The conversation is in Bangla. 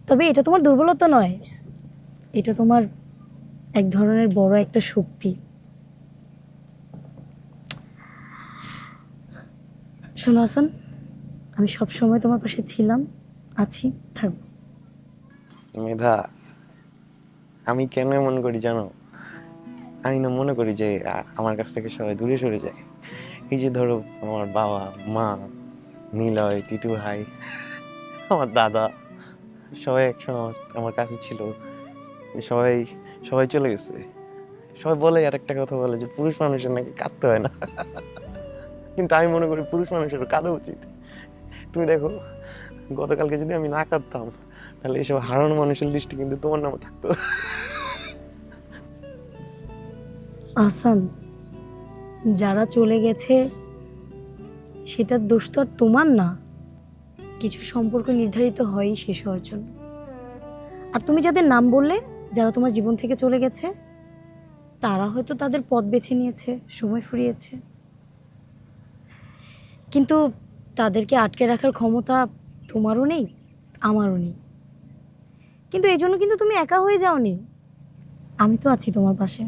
তবে এটা তোমার দুর্বলতা নয়, এটা তোমার এক ধরনের বড় একটা শক্তি। শোনো হাসান, আমি সব সময় তোমার পাশে ছিলাম, আছি, থাকবো। মেধা, আমি কেন এমন করি জানো? আমি না মনে করি যে আমার কাছ থেকে সবাই দূরে সরে যায়। এই যে ধরো, আমার বাবা, মা, নিলয়, টিটু ভাই, আমার দাদা, সবাই একসময় আমার কাছে ছিল। সবাই সবাই চলে গেছে। সবাই বলে আর একটা কথা বলে যে পুরুষ মানুষের নাকি কাঁদতে হয় না, কিন্তু আমি মনে করি পুরুষ মানুষের কাঁদা উচিত। তুমি দেখো, গতকালকে যদি আমি না কাঁদতাম, তাহলে এসব হারানো মানুষের লিস্টে কিন্তু তোমার নামও থাকতো। আহসান, যারা চলে গেছে সেটার দোষ তো আর তোমার না। কিছু সম্পর্ক নির্ধারিত হয়ই শেষ হওয়ার জন্য। আর তুমি যাদের নাম বললে, যারা তোমার জীবন থেকে চলে গেছে, তারা হয়তো তাদের পথ বেছে নিয়েছে, সময় ফুরিয়েছে, কিন্তু তাদেরকে আটকে রাখার ক্ষমতা তোমারও নেই, আমারও নেই। কিন্তু এই জন্য কিন্তু তুমি একা হয়ে যাওনি, আমি তো আছি তোমার পাশে।